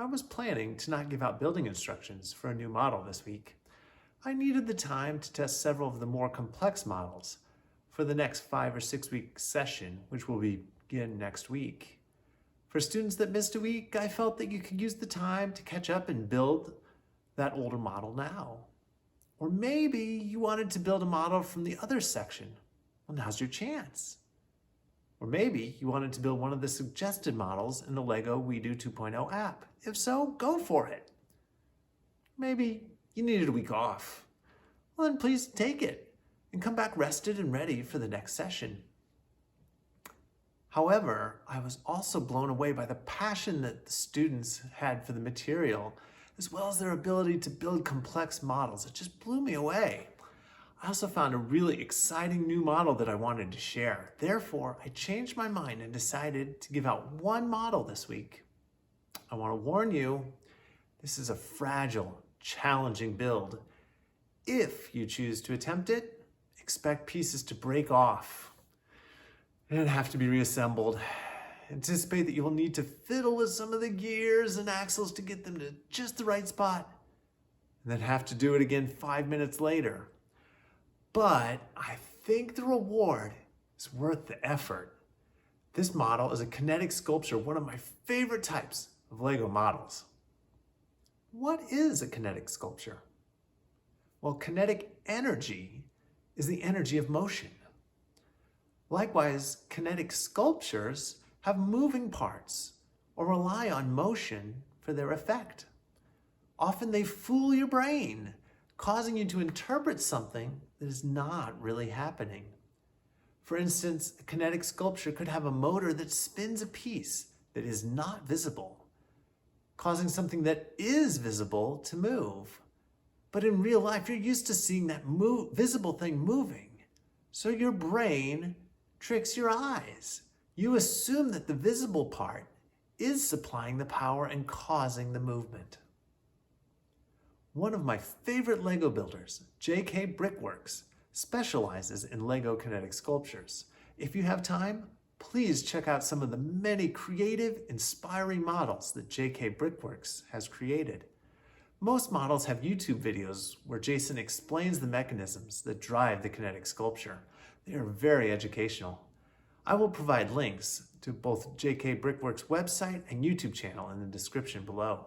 I was planning to not give out building instructions for a new model this week. I needed the time to test several of the more complex models for the next 5 or 6 week session, which will begin next week. For students that missed a week, I felt that you could use the time to catch up and build that older model now. Or maybe you wanted to build a model from the other section. Well, now's your chance. Or maybe you wanted to build one of the suggested models in the LEGO WeDo 2.0 app. If so, go for it. Maybe you needed a week off. Well, then please take it and come back rested and ready for the next session. However, I was also blown away by the passion that the students had for the material, as well as their ability to build complex models. It just blew me away. I also found a really exciting new model that I wanted to share. Therefore, I changed my mind and decided to give out one model this week. I want to warn you, this is a fragile, challenging build. If you choose to attempt it, expect pieces to break off and have to be reassembled. Anticipate that you will need to fiddle with some of the gears and axles to get them to just the right spot, and then have to do it again 5 minutes later. But I think the reward is worth the effort. This model is a kinetic sculpture, one of my favorite types of LEGO models. What is a kinetic sculpture? Well, kinetic energy is the energy of motion. Likewise, kinetic sculptures have moving parts or rely on motion for their effect. Often they fool your brain, causing you to interpret something that is not really happening. For instance, a kinetic sculpture could have a motor that spins a piece that is not visible, causing something that is visible to move. But in real life, you're used to seeing that visible thing moving. So your brain tricks your eyes. You assume that the visible part is supplying the power and causing the movement. One of my favorite LEGO builders, JK Brickworks, specializes in LEGO kinetic sculptures. If you have time, please check out some of the many creative, inspiring models that JK Brickworks has created. Most models have YouTube videos where Jason explains the mechanisms that drive the kinetic sculpture. They are very educational. I will provide links to both JK Brickworks' website and YouTube channel in the description below.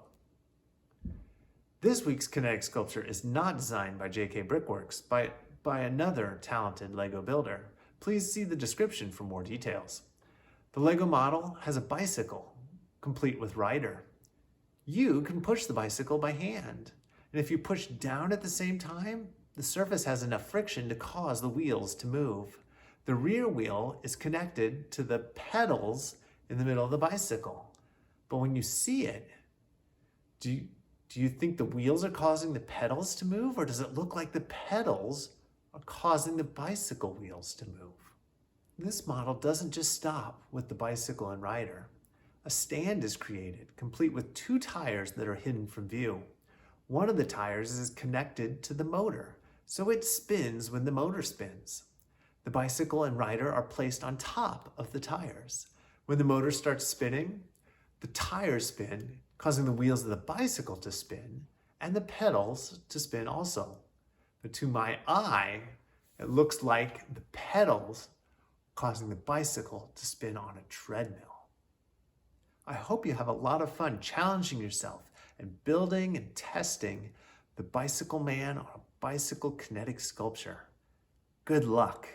This week's kinetic sculpture is not designed by JK Brickworks, but by another talented LEGO builder. Please see the description for more details. The LEGO model has a bicycle, complete with rider. You can push the bicycle by hand, and if you push down at the same time, the surface has enough friction to cause the wheels to move. The rear wheel is connected to the pedals in the middle of the bicycle. But when you see it, do you think the wheels are causing the pedals to move, or does it look like the pedals are causing the bicycle wheels to move? This model doesn't just stop with the bicycle and rider. A stand is created, complete with 2 tires that are hidden from view. One of the tires is connected to the motor, so it spins when the motor spins. The bicycle and rider are placed on top of the tires. When the motor starts spinning, the tires spin, causing the wheels of the bicycle to spin, and the pedals to spin also. But to my eye, it looks like the pedals causing the bicycle to spin on a treadmill. I hope you have a lot of fun challenging yourself and building and testing the Bicycle Man on a bicycle kinetic sculpture. Good luck.